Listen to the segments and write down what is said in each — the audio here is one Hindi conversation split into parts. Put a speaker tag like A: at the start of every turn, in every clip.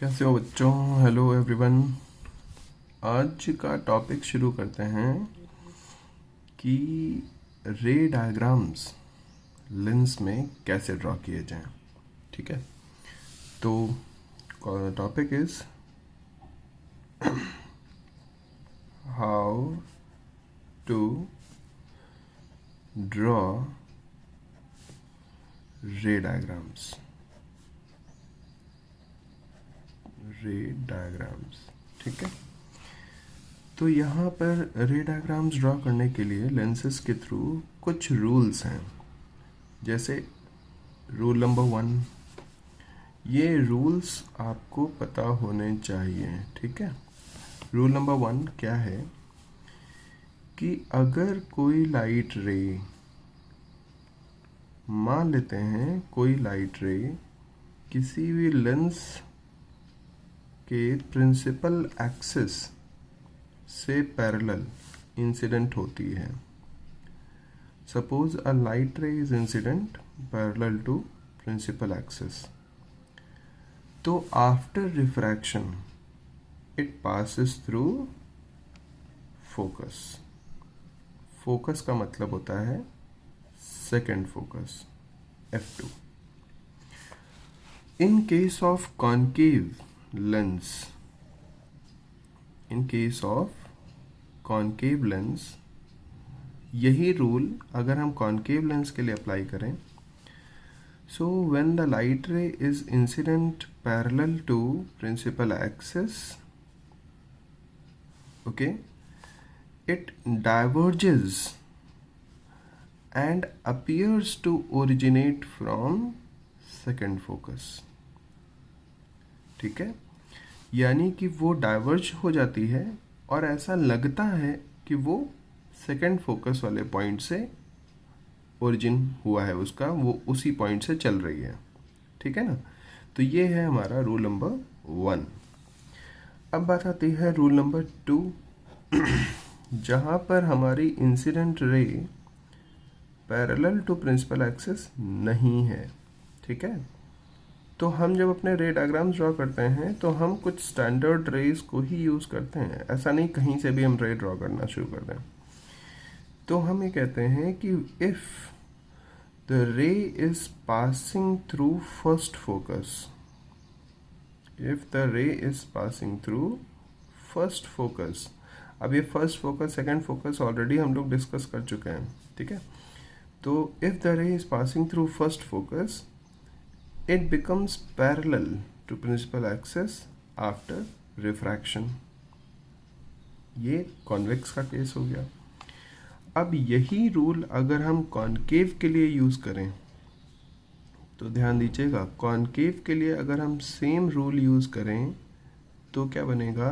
A: कैसे हो बच्चों? Hello everyone. आज का टॉपिक शुरू करते हैं कि रे डायग्राम्स लेंस में कैसे ड्रॉ किए जाएं। ठीक है, तो topic is how to draw ray diagrams. ठीक है, तो यहाँ पर रे डायग्राम्स ड्रॉ करने के लिए लेंसेज के थ्रू कुछ रूल्स हैं। जैसे रूल नंबर 1, ये रूल्स आपको पता होने चाहिए। ठीक है, रूल नंबर 1 क्या है कि अगर कोई लाइट रे, मान लेते हैं कोई लाइट रे किसी भी लेंस के प्रिंसिपल एक्सिस से पैरेलल इंसिडेंट होती है। Suppose a light ray is incident parallel to principal axis, तो after refraction it passes through focus. Focus का मतलब होता है second focus, F2। In case of concave lens, in case of concave lens, यही रूल अगर हम कॉन्केव लेंस के लिए अप्लाई करें, so when the light ray is incident parallel to principal axis, okay, it diverges and appears to originate from second focus। ठीक है, यानी कि वो डाइवर्ज हो जाती है और ऐसा लगता है कि वो सेकेंड फोकस वाले पॉइंट से ओरिजिन हुआ है उसका, वो उसी पॉइंट से चल रही है। ठीक है ना, तो ये है हमारा रूल नंबर 1। अब बात आती है रूल नंबर 2 जहाँ पर हमारी incident ray parallel to principal axis नहीं है। ठीक है, तो हम जब अपने रे डायग्राम्स ड्रॉ करते हैं तो हम कुछ स्टैंडर्ड रेज को ही यूज़ करते हैं। ऐसा नहीं कहीं से भी हम रे ड्रॉ करना शुरू कर दें। तो हम ये कहते हैं कि if the ray is passing through first focus, if the ray is passing through first focus, अब ये first focus second focus already हम लोग डिस्कस कर चुके हैं। ठीक है, तो if the ray is passing through first focus it becomes parallel to principal axis after refraction. ये कॉन्वेक्स का केस हो गया। अब यही रूल अगर हम कॉन्केव के लिए यूज करें तो ध्यान दीजिएगा, कॉन्केव के लिए अगर हम सेम रूल यूज करें तो क्या बनेगा।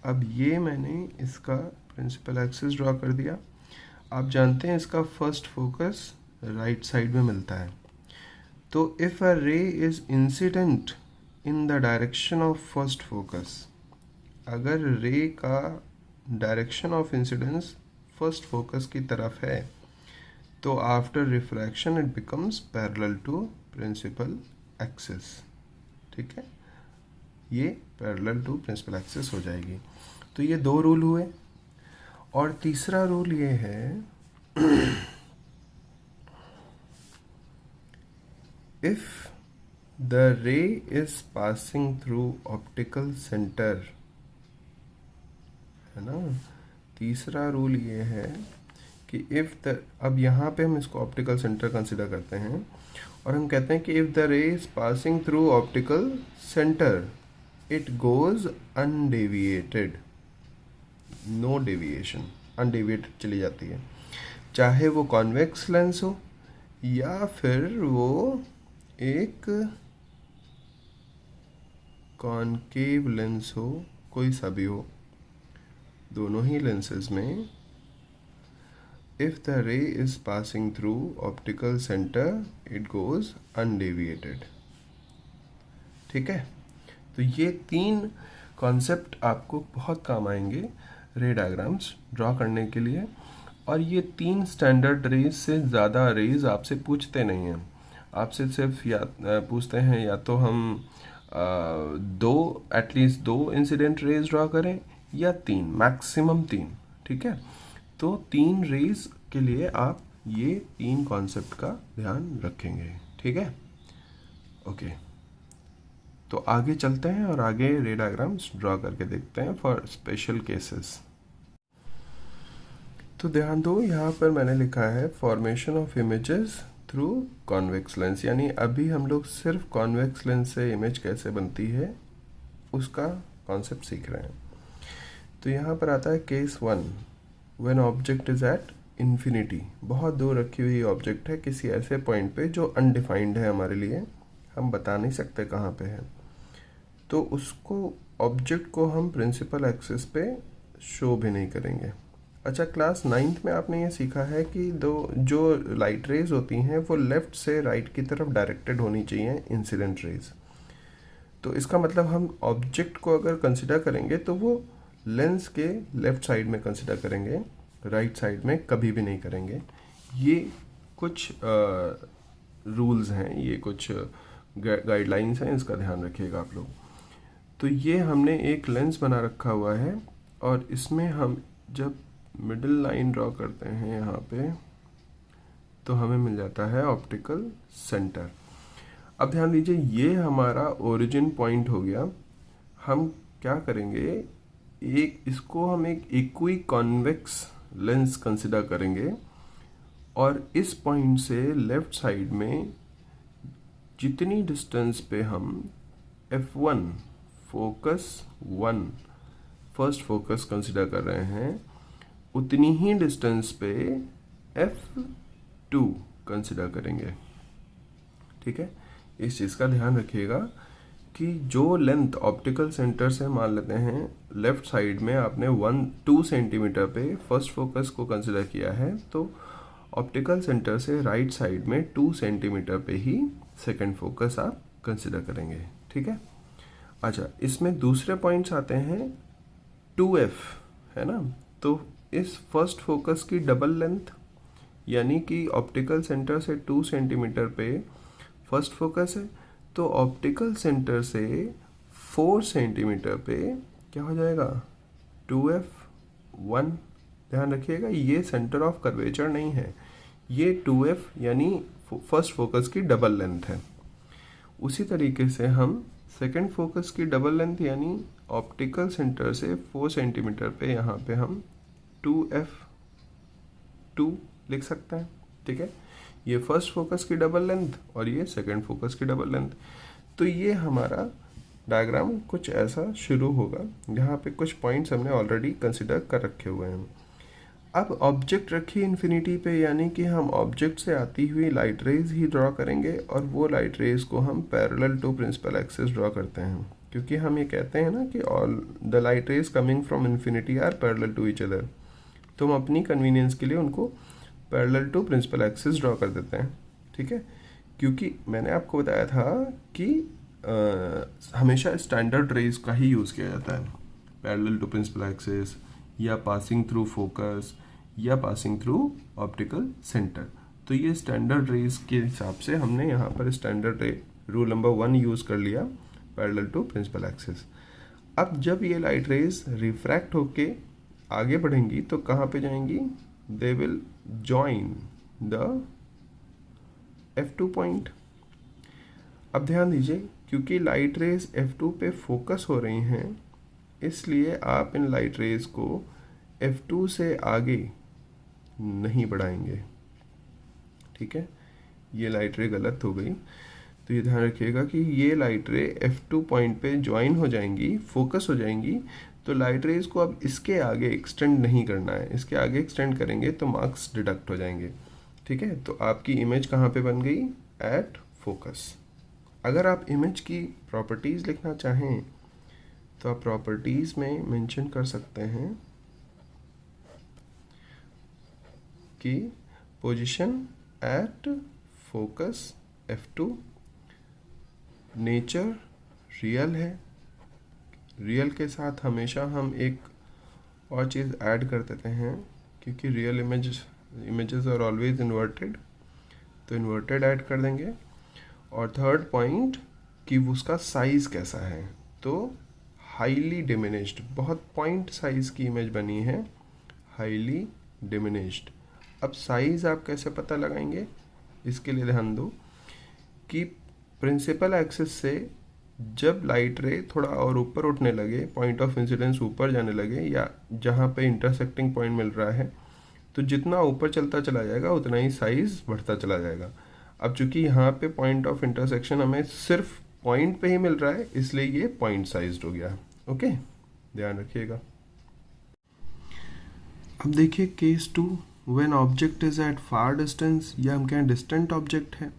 A: अब ये मैंने इसका प्रिंसिपल एक्सिस ड्रॉ कर दिया। आप जानते हैं इसका फर्स्ट फोकस राइट साइड में मिलता है। तो if a ray is incident in the direction of first focus, अगर रे का direction of incidence first focus की तरफ है तो after refraction it becomes parallel to principal axis. ठीक है, ये पैरेलल टू प्रिंसिपल एक्सिस हो जाएगी। तो ये 2 रूल हुए। और तीसरा रूल ये है if the ray is passing through optical centre, है ना। तीसरा रूल ये है कि इफ द, अब यहाँ पे हम इसको ऑप्टिकल सेंटर कंसिडर करते हैं और हम कहते हैं कि if the ray is passing through optical centre it goes undeviated, no deviation, undeviated चली जाती है। चाहे वो कॉन्वेक्स लेंस हो या फिर वो एक कॉनकेव लेंस हो, कोई सा भी हो, दोनों ही लेंसेज में if the ray is passing through optical centre it goes undeviated. ठीक है, तो ये 3 कॉन्सेप्ट आपको बहुत काम आएंगे रे डायग्राम्स ड्रॉ करने के लिए। और ये 3 स्टैंडर्ड रेज से ज़्यादा रेज आपसे पूछते नहीं हैं। आपसे सिर्फ या पूछते हैं या तो हम दो, एटलीस्ट दो इंसिडेंट रेज ड्रॉ करें या तीन, मैक्सिमम तीन, ठीक है। तो तीन रेज के लिए आप ये तीन कॉन्सेप्ट का ध्यान रखेंगे, ठीक है। ओके, तो आगे चलते हैं और आगे रे डायग्राम्स ड्रॉ करके देखते हैं फॉर स्पेशल केसेस। तो ध्यान दो, यहाँ पर मैंने लिखा है formation of images through convex lens, यानी अभी हम लोग सिर्फ कॉन्वेक्स लेंस से इमेज कैसे बनती है उसका कॉन्सेप्ट सीख रहे हैं। तो यहाँ पर आता है case 1, when object is at infinity. बहुत दूर रखी हुई ऑब्जेक्ट है किसी ऐसे पॉइंट पे जो अनडिफाइंड है हमारे लिए, हम बता नहीं सकते कहाँ पे है। तो उसको, ऑब्जेक्ट को हम प्रिंसिपल एक्सिस पे शो भी नहीं करेंगे। अच्छा, क्लास 9th में आपने ये सीखा है कि दो जो लाइट रेज होती हैं वो लेफ़्ट से राइट की तरफ डायरेक्टेड होनी चाहिए, इंसिडेंट रेज। तो इसका मतलब हम ऑब्जेक्ट को अगर कंसिडर करेंगे तो वो लेंस के लेफ़्ट साइड में कंसिडर करेंगे, राइट साइड में कभी भी नहीं करेंगे। ये कुछ रूल्स हैं, ये कुछ गाइडलाइंस हैं, इसका ध्यान रखिएगा आप लोग। तो ये हमने एक लेंस बना रखा हुआ है और इसमें हम जब मिडिल लाइन ड्रॉ करते हैं यहाँ पे तो हमें मिल जाता है ऑप्टिकल सेंटर। अब ध्यान दीजिए, ये हमारा ओरिजिन पॉइंट हो गया। हम क्या करेंगे, इसको हम एक इक्वी कॉन्वेक्स लेंस कंसिडर करेंगे और इस पॉइंट से लेफ्ट साइड में जितनी डिस्टेंस पे हम F1 focus 1 first focus consider कर रहे हैं, उतनी ही डिस्टेंस पे F2 कंसिडर करेंगे, ठीक है। इस चीज़ का ध्यान रखिएगा कि जो लेंथ ऑप्टिकल सेंटर से मान लेते हैं लेफ्ट साइड में आपने 2 सेंटीमीटर पे फर्स्ट फोकस को कंसिडर किया है, तो ऑप्टिकल सेंटर से राइट साइड में 2 सेंटीमीटर पे ही सेकंड फोकस आप कंसिडर करेंगे, ठीक है। अच्छा, इसमें दूसरे पॉइंट्स आते हैं 2F, है ना। तो इस फर्स्ट फोकस की डबल लेंथ, यानी कि ऑप्टिकल सेंटर से 2 सेंटीमीटर पे फर्स्ट फोकस है, तो ऑप्टिकल सेंटर से 4 सेंटीमीटर पे क्या हो जाएगा, 2F1। ध्यान रखिएगा, ये सेंटर ऑफ कर्वेचर नहीं है, ये 2F यानी फर्स्ट फोकस की डबल लेंथ है। उसी तरीके से हम सेकंड फोकस की डबल लेंथ यानी ऑप्टिकल सेंटर से 4 सेंटीमीटर पे यहाँ पे हम 2F2 लिख सकते हैं, ठीक है। ये फर्स्ट फोकस की डबल लेंथ और ये सेकंड फोकस की डबल लेंथ। तो ये हमारा डायग्राम कुछ ऐसा शुरू होगा, जहाँ पे कुछ पॉइंट्स हमने ऑलरेडी कंसिडर कर रखे हुए हैं। अब ऑब्जेक्ट रखी इन्फिनिटी पे, यानी कि हम ऑब्जेक्ट से आती हुई लाइट रेज ही ड्रॉ करेंगे और वो लाइट रेज को हम parallel to principal axis draw करते हैं, क्योंकि हम ये कहते हैं ना कि all the light rays coming from infinity are parallel to each other. तो हम अपनी कन्वीनियंस के लिए उनको parallel to principal axis draw कर देते हैं, ठीक है। क्योंकि मैंने आपको बताया था कि हमेशा स्टैंडर्ड रेज का ही यूज़ किया जाता है, पैरेलल टू प्रिंसिपल एक्सिस या पासिंग थ्रू फोकस या पासिंग थ्रू ऑप्टिकल सेंटर। तो ये स्टैंडर्ड रेज के हिसाब से हमने यहाँ पर स्टैंडर्ड रे रूल नंबर 1 यूज़ कर लिया, पैरेलल टू प्रिंसिपल एक्सिस। अब जब ये लाइट रेज रिफ्रैक्ट होके आगे बढ़ेंगी तो कहाँ पे जाएंगी, they will join the F2 point. अब ध्यान दीजिए, क्योंकि लाइट रेज F2 पे फोकस हो रही हैं, इसलिए आप इन लाइट रेज को F2 से आगे नहीं बढ़ाएंगे, ठीक है। ये लाइट रे गलत हो गई, तो ये ध्यान रखिएगा कि ये लाइट रे F2 पॉइंट पे ज्वाइन हो जाएंगी, फोकस हो जाएंगी। तो लाइट रेज को अब इसके आगे एक्सटेंड नहीं करना है, इसके आगे एक्सटेंड करेंगे तो मार्क्स डिडक्ट हो जाएंगे, ठीक है। तो आपकी इमेज कहाँ पे बन गई, एट फोकस। अगर आप इमेज की प्रॉपर्टीज़ लिखना चाहें तो आप प्रॉपर्टीज़ में मेंशन कर सकते हैं कि position at focus F2, nature real है, रियल के साथ हमेशा हम एक और चीज़ ऐड कर देते हैं, क्योंकि real images are always inverted, तो इन्वर्टेड ऐड कर देंगे। और थर्ड पॉइंट कि उसका साइज़ कैसा है। तो हाईली डिमिनिश्ड, बहुत पॉइंट साइज़ की इमेज बनी है, हाईली डिमिनिश्ड। अब साइज़ आप कैसे पता लगाएंगे, इसके लिए ध्यान दो कि प्रिंसिपल एक्सिस से जब लाइट रे थोड़ा और ऊपर उठने लगे, पॉइंट ऑफ इंसिडेंस ऊपर जाने लगे, या जहाँ पे इंटरसेक्टिंग पॉइंट मिल रहा है, तो जितना ऊपर चलता चला जाएगा उतना ही साइज़ बढ़ता चला जाएगा। अब चूंकि यहाँ पे पॉइंट ऑफ इंटरसेक्शन हमें सिर्फ पॉइंट पे ही मिल रहा है, इसलिए ये पॉइंट साइज्ड हो गया। ओके, ध्यान रखिएगा। अब देखिए case 2, when object is at far distance, या हम कहें डिस्टेंट ऑब्जेक्ट है,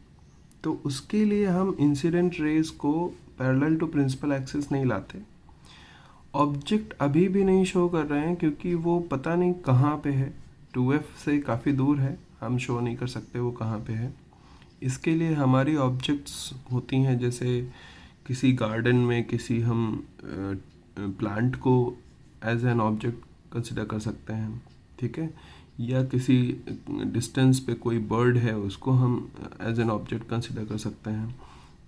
A: तो उसके लिए हम इंसिडेंट रेज को पैरेलल टू प्रिंसिपल एक्सिस नहीं लाते। ऑब्जेक्ट अभी भी नहीं शो कर रहे हैं क्योंकि वो पता नहीं कहाँ पे है, 2f से काफ़ी दूर है, हम शो नहीं कर सकते वो कहाँ पे है। इसके लिए हमारी ऑब्जेक्ट्स होती हैं, जैसे किसी गार्डन में किसी हम प्लांट को एज एन ऑब्जेक्ट कंसिडर कर सकते हैं, ठीक है, या किसी डिस्टेंस पे कोई बर्ड है उसको हम एज एन ऑब्जेक्ट कंसिडर कर सकते हैं।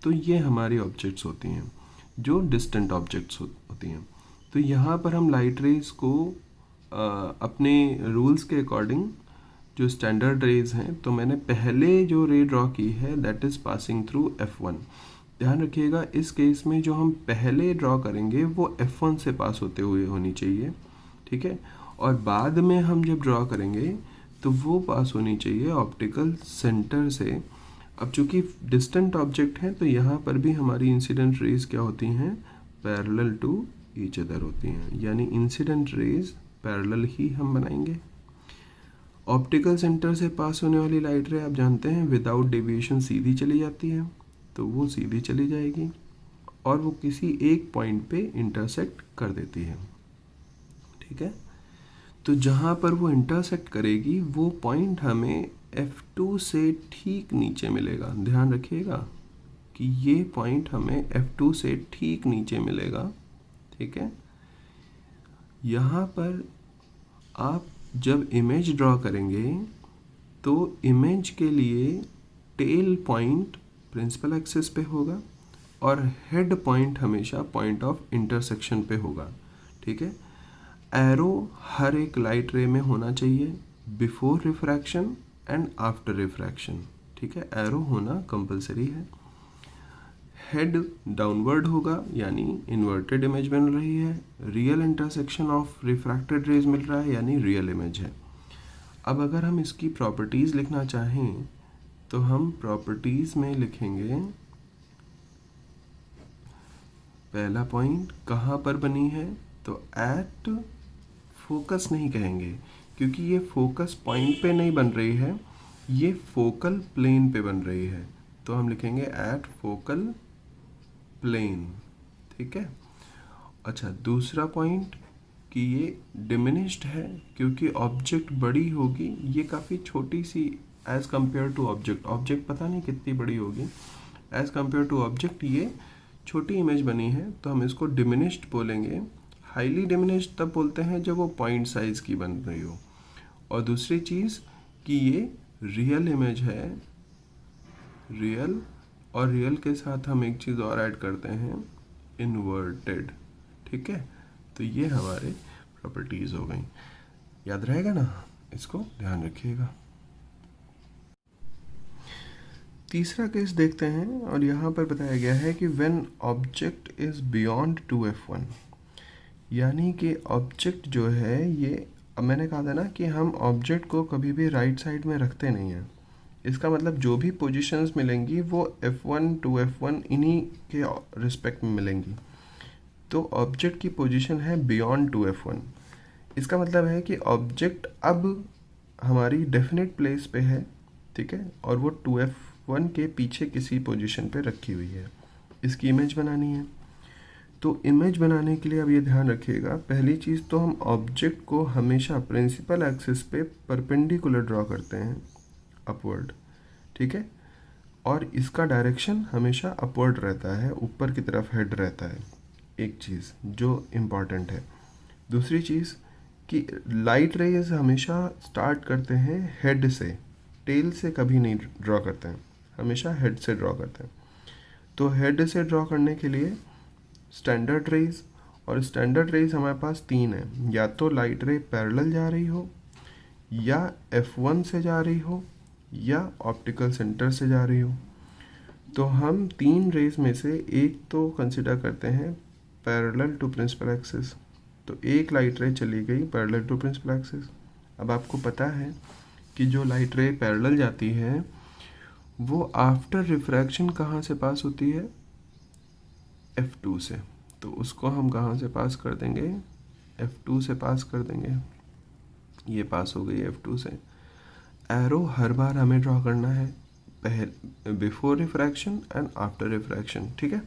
A: तो ये हमारी ऑब्जेक्ट्स होती हैं जो डिस्टेंट ऑब्जेक्ट्स होती हैं। तो यहाँ पर हम लाइट रेज को अपने रूल्स के अकॉर्डिंग, जो स्टैंडर्ड रेज हैं, तो मैंने पहले जो रे ड्रॉ की है that is passing through F1। ध्यान रखिएगा इस केस में जो हम पहले ड्रॉ करेंगे वो F1 से पास होते हुए होनी चाहिए, ठीक है, और बाद में हम जब ड्रॉ करेंगे तो वो पास होनी चाहिए ऑप्टिकल सेंटर से। अब चूंकि डिस्टेंट ऑब्जेक्ट हैं तो यहाँ पर भी हमारी इंसिडेंट रेज क्या होती हैं, पैरेलल टू ईच अदर होती हैं, यानी इंसिडेंट रेज पैरेलल ही हम बनाएंगे। ऑप्टिकल सेंटर से पास होने वाली लाइट रे आप जानते हैं विदाउट डेविएशन सीधी चली जाती है, तो वो सीधी चली जाएगी और वो किसी एक पॉइंट पे इंटरसेक्ट कर देती है, ठीक है। तो जहाँ पर वो इंटरसेक्ट करेगी वो पॉइंट हमें F2 से ठीक नीचे मिलेगा। ध्यान रखिएगा कि ये पॉइंट हमें F2 से ठीक नीचे मिलेगा, ठीक है। यहाँ पर आप जब इमेज ड्रॉ करेंगे तो इमेज के लिए टेल पॉइंट प्रिंसिपल एक्सिस पे होगा और हेड पॉइंट हमेशा पॉइंट ऑफ इंटरसेक्शन पे होगा, ठीक है। एरो हर एक लाइट रे में होना चाहिए before refraction and after refraction, ठीक है, एरो होना कंपलसरी है। हेड डाउनवर्ड होगा यानी इन्वर्टेड इमेज बन रही है, real intersection of refracted rays मिल रहा है यानी रियल इमेज है। अब अगर हम इसकी प्रॉपर्टीज़ लिखना चाहें तो हम प्रॉपर्टीज़ में लिखेंगे, पहला पॉइंट कहाँ पर बनी है, तो एट फोकस नहीं कहेंगे क्योंकि ये फोकस पॉइंट पे नहीं बन रही है, ये फोकल प्लेन पे बन रही है, तो हम लिखेंगे एट फोकल प्लेन, ठीक है। अच्छा, दूसरा पॉइंट कि ये डिमिनिश्ड है क्योंकि ऑब्जेक्ट बड़ी होगी, ये काफ़ी छोटी सी as compare to object, object पता नहीं कितनी बड़ी होगी, एज़ कम्पेयर टू ऑब्जेक्ट ये छोटी इमेज बनी है, तो हम इसको डिमिनिश्ड बोलेंगे। हाईली डिमिनिश्ड तब बोलते हैं जब वो पॉइंट साइज़ की बन रही हो। और दूसरी चीज़ कि ये रियल इमेज है, रियल, और रियल के साथ हम एक चीज़ और ऐड करते हैं, इन्वर्टेड, ठीक है। तो ये हमारे प्रॉपर्टीज़ हो गई, याद रहेगा ना, इसको ध्यान रखिएगा। तीसरा केस देखते हैं और यहाँ पर बताया गया है कि when object is beyond 2F1, यानी कि ऑब्जेक्ट जो है ये, अब मैंने कहा था ना कि हम ऑब्जेक्ट को कभी भी राइट साइड में रखते नहीं हैं, इसका मतलब जो भी पोजीशंस मिलेंगी वो F1 2F1 इन्हीं के रिस्पेक्ट में मिलेंगी। तो ऑब्जेक्ट की पोजीशन है बियॉन्ड 2F1, इसका मतलब है कि ऑब्जेक्ट अब हमारी डेफिनेट प्लेस पे है, ठीक है, और वो 2F1 के पीछे किसी पोजीशन पे रखी हुई है। इसकी इमेज बनानी है, तो इमेज बनाने के लिए अब ये ध्यान रखिएगा, पहली चीज़ तो हम ऑब्जेक्ट को हमेशा प्रिंसिपल एक्सिस पे परपेंडिकुलर ड्रॉ करते हैं, अपवर्ड, ठीक है, और इसका डायरेक्शन हमेशा अपवर्ड रहता है, ऊपर की तरफ हेड रहता है, एक चीज़ जो इम्पॉर्टेंट है। दूसरी चीज़ कि लाइट रेज हमेशा स्टार्ट करते हैं हेड से, टेल से कभी नहीं ड्रॉ करते हैं, हमेशा हेड से ड्रॉ करते हैं। तो हेड से ड्रॉ करने के लिए स्टैंडर्ड रेज, और स्टैंडर्ड रेज हमारे पास 3 है, या तो लाइट रे पैरेलल जा रही हो, या F1 से जा रही हो, या ऑप्टिकल सेंटर से जा रही हो। तो हम 3 रेज में से एक तो कंसिडर करते हैं पैरेलल टू प्रिंसिपल एक्सिस। तो एक लाइट रे चली गई पैरेलल टू प्रिंसिपल एक्सिस। अब आपको पता है कि जो लाइट रे पैरेलल जाती है वो आफ्टर रिफ्रैक्शन कहाँ से पास होती है, F2 से। तो उसको हम कहाँ से पास कर देंगे, F2 से पास कर देंगे। ये पास हो गई F2 से। एरो हर बार हमें ड्रॉ करना है, पहले before refraction and after refraction, ठीक है।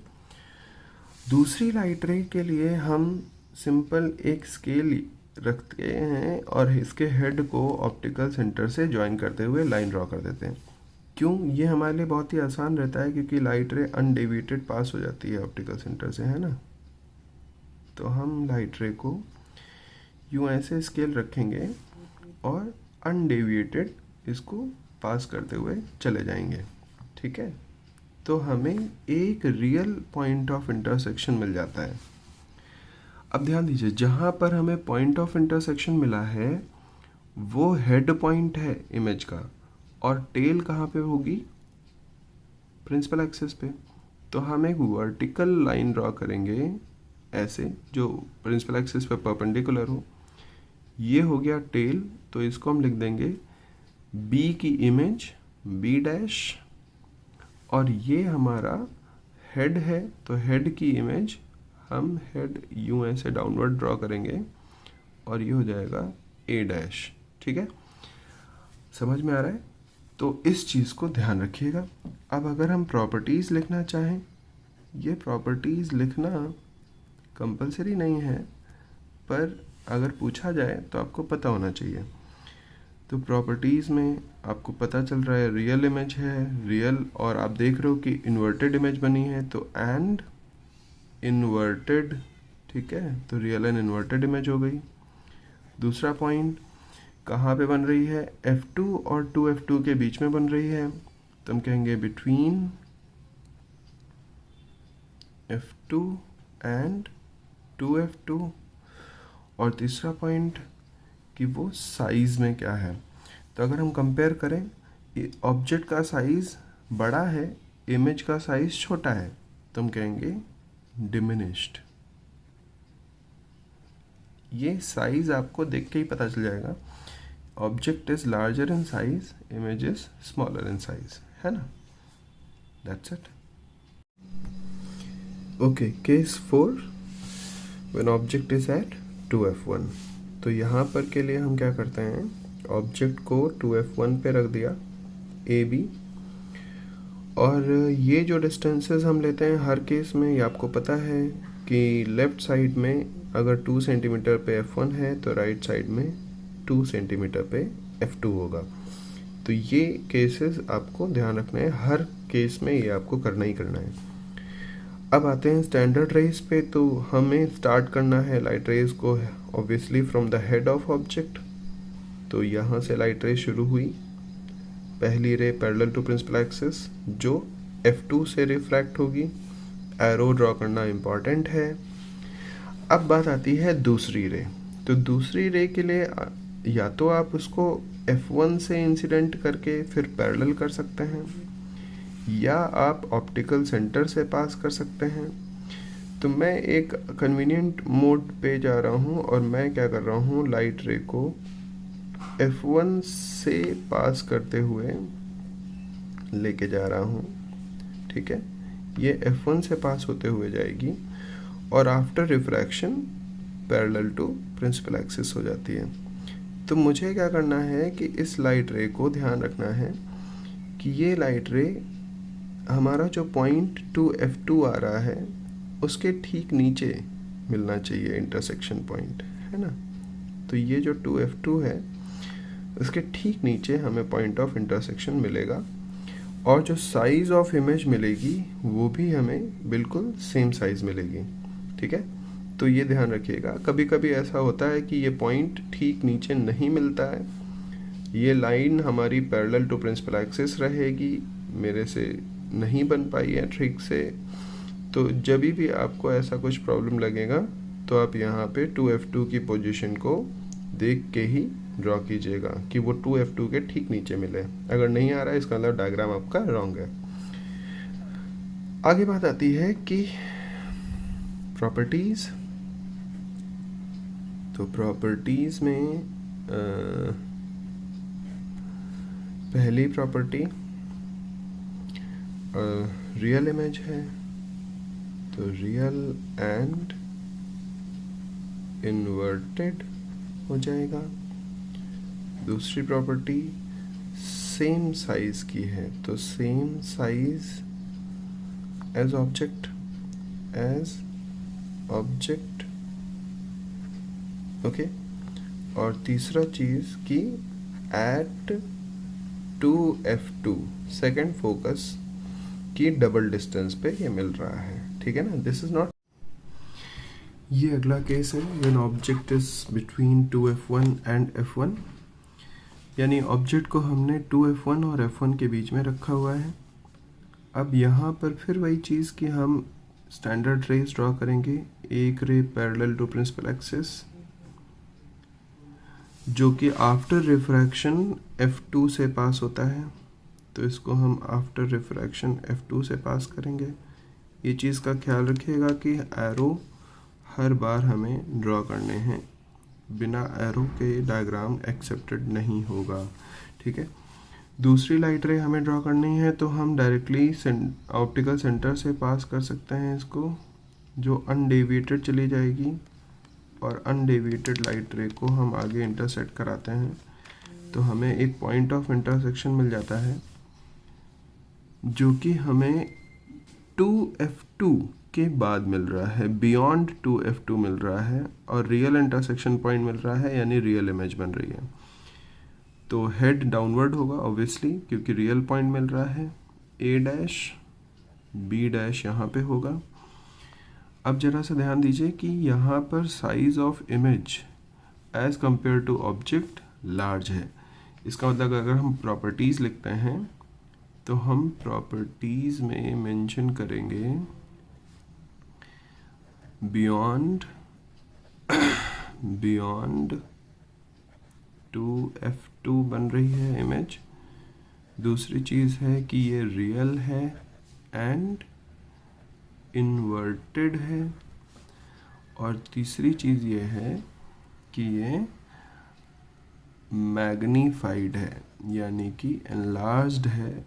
A: दूसरी लाइट रे के लिए हम सिंपल एक स्केल रखते हैं और इसके हेड को ऑप्टिकल सेंटर से ज्वाइन करते हुए लाइन ड्रॉ कर देते हैं। क्यों, ये हमारे लिए बहुत ही आसान रहता है क्योंकि लाइट रे अनडेविएटेड पास हो जाती है ऑप्टिकल सेंटर से, है ना। तो हम लाइट रे को यूँ ऐसे स्केल रखेंगे और अनडेविएटेड इसको पास करते हुए चले जाएंगे, ठीक है। तो हमें एक रियल पॉइंट ऑफ इंटरसेक्शन मिल जाता है। अब ध्यान दीजिए, जहाँ पर हमें पॉइंट ऑफ इंटरसेक्शन मिला है वो हेड पॉइंट है इमेज का, और टेल कहाँ पे होगी, प्रिंसिपल एक्सिस पे। तो हम एक वर्टिकल लाइन ड्रॉ करेंगे ऐसे, जो प्रिंसिपल एक्सिस पे परपेंडिकुलर हो। ये हो गया टेल, तो इसको हम लिख देंगे बी की इमेज बी डैश, और ये हमारा हेड है, तो हेड की इमेज हम हेड यूं ऐसे डाउनवर्ड ड्रॉ करेंगे और ये हो जाएगा ए डैश, ठीक है। समझ में आ रहा है। तो इस चीज़ को ध्यान रखिएगा। अब अगर हम प्रॉपर्टीज़ लिखना चाहें, ये प्रॉपर्टीज़ लिखना कंपलसरी नहीं है, पर अगर पूछा जाए तो आपको पता होना चाहिए। तो प्रॉपर्टीज़ में आपको पता चल रहा है रियल इमेज है, रियल, और आप देख रहे हो कि इन्वर्टेड इमेज बनी है, तो एंड इन्वर्टेड, ठीक है। तो रियल एंड इन्वर्टेड इमेज हो गई। दूसरा पॉइंट कहाँ पे बन रही है, F2 और 2F2 के बीच में बन रही है, तो हम कहेंगे बिटवीन F2 एंड 2F2। और तीसरा पॉइंट कि वो साइज़ में क्या है। तो अगर हम कंपेयर करें, ऑब्जेक्ट का साइज़ बड़ा है, इमेज का साइज़ छोटा है, तो हम कहेंगे डिमिनिश्ड। ये साइज़ आपको देख के ही पता चल जाएगा, object is larger in size, image is smaller in size, है ना। That's it. Okay, case 4, when object is at 2F1। तो यहाँ पर के लिए हम क्या करते हैं, ऑब्जेक्ट को 2F1 पे रख दिया AB, और ये जो डिस्टेंसेस हम लेते हैं हर केस में, ये आपको पता है कि लेफ़्ट साइड में अगर 2 सेंटीमीटर पे F1 है तो राइट साइड में 2 सेंटीमीटर पे F2 होगा। तो ये केसेस आपको ध्यान रखना है, हर केस में ये आपको करना ही करना है। अब आते हैं स्टैंडर्ड रेज पे। तो हमें स्टार्ट करना है लाइट रेज को obviously from the head of object. तो यहाँ से लाइट रेज शुरू हुई, पहली ray parallel to principal axis जो F2 से रिफ्रैक्ट होगी। एरो ड्रॉ करना इम्पॉर्टेंट है। अब बात आती है दूसरी रे। तो दूसरी रे के लिए या तो आप उसको F1 से इंसिडेंट करके फिर पैरेलल कर सकते हैं, या आप ऑप्टिकल सेंटर से पास कर सकते हैं। तो मैं एक कन्वीनियंट मोड पे जा रहा हूँ और मैं क्या कर रहा हूँ, लाइट रे को F1 से पास करते हुए लेके जा रहा हूँ, ठीक है। ये F1 से पास होते हुए जाएगी और after refraction parallel to principal axis हो जाती है। तो मुझे क्या करना है कि इस लाइट रे को ध्यान रखना है कि ये लाइट रे हमारा जो पॉइंट 2F2 आ रहा है उसके ठीक नीचे मिलना चाहिए इंटरसेक्शन पॉइंट, है ना। तो ये जो 2F2 है उसके ठीक नीचे हमें पॉइंट ऑफ इंटरसेक्शन मिलेगा, और जो साइज़ ऑफ इमेज मिलेगी वो भी हमें बिल्कुल सेम साइज़ मिलेगी, ठीक है। तो ये ध्यान रखिएगा, कभी कभी ऐसा होता है कि ये पॉइंट ठीक नीचे नहीं मिलता है। ये लाइन हमारी पैरेलल टू प्रिंसिपल एक्सिस रहेगी, मेरे से नहीं बन पाई है ठीक से, तो जब भी आपको ऐसा कुछ प्रॉब्लम लगेगा तो आप यहाँ पे 2F2 की पोजीशन को देख के ही ड्रॉ कीजिएगा कि वो 2F2 के ठीक नीचे मिले। अगर नहीं आ रहा है इसका मतलब डायग्राम आपका रॉन्ग है। आगे बात आती है कि प्रॉपर्टीज़। तो प्रॉपर्टीज़ में पहली प्रॉपर्टी रियल इमेज है, तो रियल एंड इन्वर्टेड हो जाएगा। दूसरी प्रॉपर्टी सेम साइज की है, तो same size as object, okay. और तीसरा चीज़ कि एट 2F2 सेकेंड फोकस की डबल डिस्टेंस पे ये मिल रहा है, ठीक है ना। This is not. ये अगला केस है when object is between 2F1 and F1, यानी ऑब्जेक्ट को हमने 2F1 और F1 के बीच में रखा हुआ है। अब यहाँ पर फिर वही चीज़ कि हम स्टैंडर्ड रेज ड्रॉ करेंगे, एक ray parallel to principal axis जो कि आफ्टर रिफ्रैक्शन F2 से पास होता है, तो इसको हम आफ्टर रिफ्रैक्शन F2 से पास करेंगे। ये चीज़ का ख्याल रखिएगा कि एरो हर बार हमें ड्रॉ करने हैं, बिना एरो के डायग्राम एक्सेप्टेड नहीं होगा, ठीक है। दूसरी लाइट रे हमें ड्रॉ करनी है तो हम डायरेक्टली ऑप्टिकल सेंटर से पास कर सकते हैं इसको, जो अनडेविएटेड चली जाएगी, और अनडेविएटेड लाइट रे को हम आगे इंटरसेक्ट कराते हैं तो हमें एक पॉइंट ऑफ इंटरसेक्शन मिल जाता है जो कि हमें 2F2 के बाद मिल रहा है, बियॉन्ड 2F2 मिल रहा है, और रियल इंटरसेक्शन पॉइंट मिल रहा है, यानी रियल इमेज बन रही है। तो हेड डाउनवर्ड होगा ऑब्वियसली क्योंकि रियल पॉइंट मिल रहा है, A', B' यहाँ पे होगा। अब जरा सा ध्यान दीजिए कि यहाँ पर size of image as compare to object large है। इसका मतलब अगर हम प्रॉपर्टीज़ लिखते हैं तो हम प्रॉपर्टीज़ में मेंशन करेंगे बियॉन्ड 2F2 बन रही है इमेज। दूसरी चीज़ है कि ये रियल है एंड इन्वर्टेड है, और तीसरी चीज़ ये है कि ये मैग्नीफाइड है, यानी कि एनलार्ज्ड है,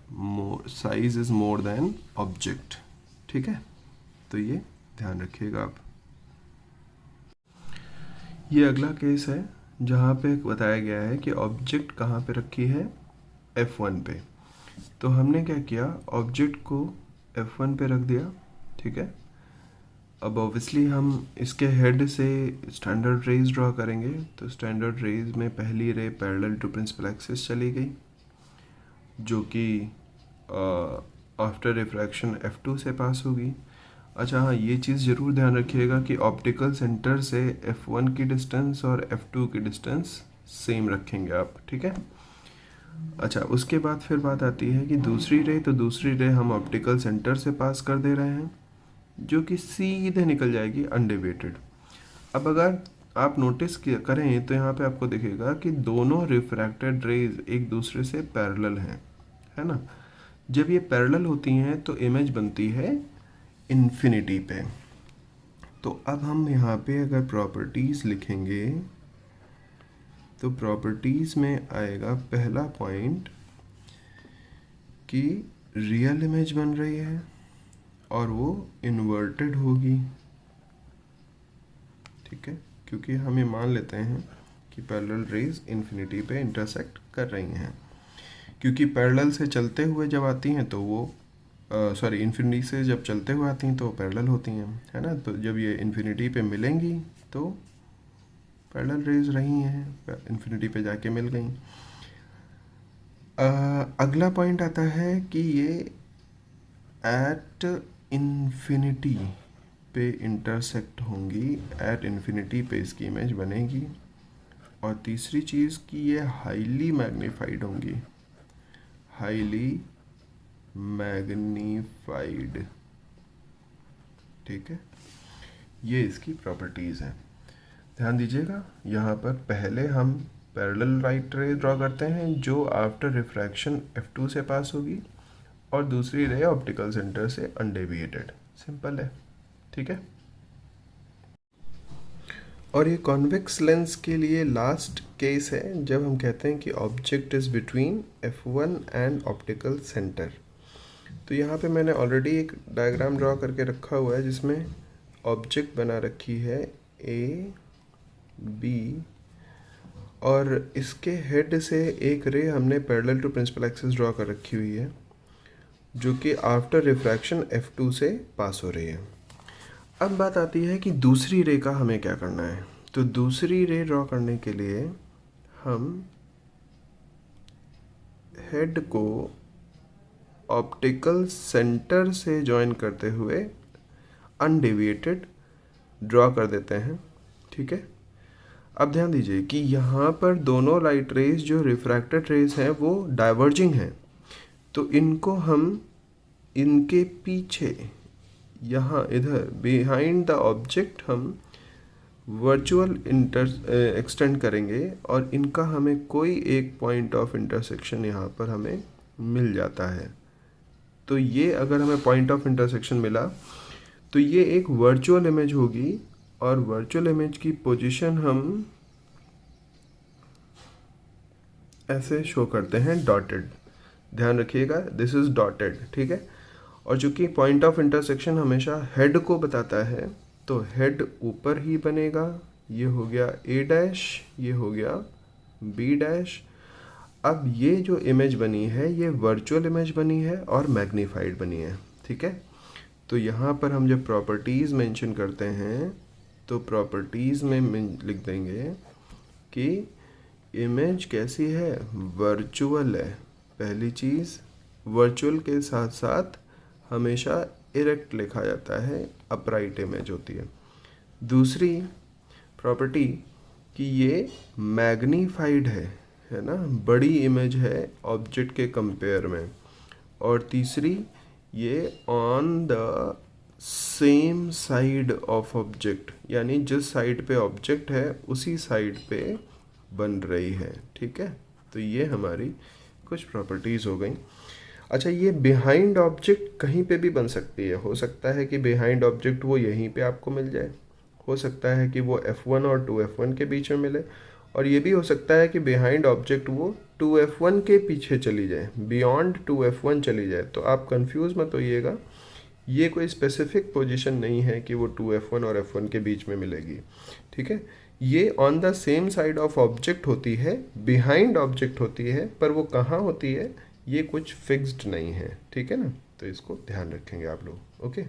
A: size is more than object, ठीक है। तो ये ध्यान रखिएगा आप। ये अगला केस है जहाँ पे बताया गया है कि ऑब्जेक्ट कहाँ पे रखी है, F1 पे। तो हमने क्या किया, ऑब्जेक्ट को F1 पे रख दिया, ठीक है। अब ऑब्वियसली हम इसके हेड से स्टैंडर्ड रेज ड्रॉ करेंगे, तो स्टैंडर्ड रेज में पहली ray parallel to principal axis चली गई जो कि आफ्टर रिफ्रैक्शन F2 से पास होगी। अच्छा हाँ, ये चीज़ ज़रूर ध्यान रखिएगा कि ऑप्टिकल सेंटर से F1 की डिस्टेंस और F2 की डिस्टेंस सेम रखेंगे आप, ठीक है। अच्छा, उसके बाद फिर बात आती है कि दूसरी रे, तो दूसरी रे हम ऑप्टिकल सेंटर से पास कर दे रहे हैं जो कि सीधे निकल जाएगी अनडेविएटेड। अब अगर आप नोटिस करें तो यहाँ पे आपको दिखेगा कि दोनों रिफ्रैक्टेड रेज एक दूसरे से पैरेलल हैं, है ना। जब ये पैरेलल होती हैं तो इमेज बनती है इन्फिनिटी पे। तो अब हम यहाँ पे अगर प्रॉपर्टीज़ लिखेंगे तो प्रॉपर्टीज़ में आएगा पहला पॉइंट कि रियल इमेज बन रही है और वो इन्वर्टेड होगी, ठीक है, क्योंकि हम ये मान लेते हैं कि पैरेलल रेज इन्फिनिटी पे इंटरसेक्ट कर रही हैं। क्योंकि पैरेलल से चलते हुए जब आती हैं तो वो इन्फिनिटी से जब चलते हुए आती हैं तो पैरेलल होती हैं, है ना। तो जब ये इन्फिनिटी पे मिलेंगी तो पैरेलल रेज रही हैं, इन्फिनिटी पे जाके मिल गई। अगला पॉइंट आता है कि ये एट इन्फिनिटी पे इंटरसेक्ट होंगी, एट इन्फिनिटी पे इसकी इमेज बनेगी। और तीसरी चीज़ कि ये हाईली मैग्नीफाइड होंगी, हाईली मैग्नीफाइड। ठीक है, ये इसकी प्रॉपर्टीज़ हैं। ध्यान दीजिएगा, यहाँ पर पहले हम पैरेलल लाइट रे ड्रॉ करते हैं जो आफ्टर रिफ्रैक्शन F2 से पास होगी, और दूसरी रे ऑप्टिकल सेंटर से अनडेविएटेड। सिंपल है, ठीक है। और ये कॉन्वेक्स लेंस के लिए लास्ट केस है जब हम कहते हैं कि object is between F1 and optical centre. तो यहाँ पे मैंने ऑलरेडी एक डायग्राम ड्रॉ करके रखा हुआ है जिसमें ऑब्जेक्ट बना रखी है A, B, और इसके हेड से एक रे हमने parallel to principal axis draw कर रखी हुई है जो कि आफ्टर रिफ्रैक्शन F2 से पास हो रही है। अब बात आती है कि दूसरी रे का हमें क्या करना है। तो दूसरी रे ड्रॉ करने के लिए हम हेड को ऑप्टिकल सेंटर से जॉइन करते हुए अनडेविएटेड ड्रॉ कर देते हैं, ठीक है। अब ध्यान दीजिए कि यहाँ पर दोनों लाइट रेज जो रिफ्रैक्टेड रेज हैं वो डाइवर्जिंग हैं, तो इनको हम इनके पीछे यहाँ इधर बिहाइंड द ऑब्जेक्ट हम वर्चुअल एक्सटेंड करेंगे और इनका हमें कोई एक पॉइंट ऑफ इंटरसेक्शन यहाँ पर हमें मिल जाता है। तो ये अगर हमें पॉइंट ऑफ इंटरसेक्शन मिला तो ये एक वर्चुअल इमेज होगी, और वर्चुअल इमेज की पोजीशन हम ऐसे शो करते हैं डॉटेड। ध्यान रखिएगा, दिस इज डॉटेड, ठीक है। और चूंकि पॉइंट ऑफ इंटरसेक्शन हमेशा हेड को बताता है तो हेड ऊपर ही बनेगा। ये हो गया A डैश, ये हो गया B डैश। अब ये जो इमेज बनी है ये वर्चुअल इमेज बनी है और मैग्नीफाइड बनी है, ठीक है। तो यहाँ पर हम जब प्रॉपर्टीज़ मेंशन करते हैं तो प्रॉपर्टीज़ में लिख देंगे कि इमेज कैसी है, वर्चुअल है। पहली चीज़, वर्चुअल के साथ साथ हमेशा इरेक्ट लिखा जाता है, अपराइट इमेज होती है। दूसरी प्रॉपर्टी कि ये मैग्नीफाइड है ना, बड़ी इमेज है ऑब्जेक्ट के कंपेयर में। और तीसरी, ये on the same side of object, यानी जिस साइड पे ऑब्जेक्ट है उसी साइड पे बन रही है, ठीक है। तो ये हमारी कुछ प्रॉपर्टीज़ हो गई। अच्छा, ये बिहाइंड ऑब्जेक्ट कहीं पे भी बन सकती है। हो सकता है कि बिहाइंड ऑब्जेक्ट वो यहीं पे आपको मिल जाए, हो सकता है कि वो F1 और 2F1 के बीच में मिले, और ये भी हो सकता है कि बिहाइंड ऑब्जेक्ट वो 2F1 के पीछे चली जाए, बियॉन्ड 2F1 चली जाए। तो आप कंफ्यूज मत होइएगा, ये कोई स्पेसिफिक पोजीशन नहीं है कि वो 2F1 और F1 के बीच में मिलेगी, ठीक है। ये on the same side of object होती है, बिहाइंड ऑब्जेक्ट होती है, पर वो कहाँ होती है ये कुछ फिक्स्ड नहीं है, ठीक है ना। तो इसको ध्यान रखेंगे आप लोग, ओके।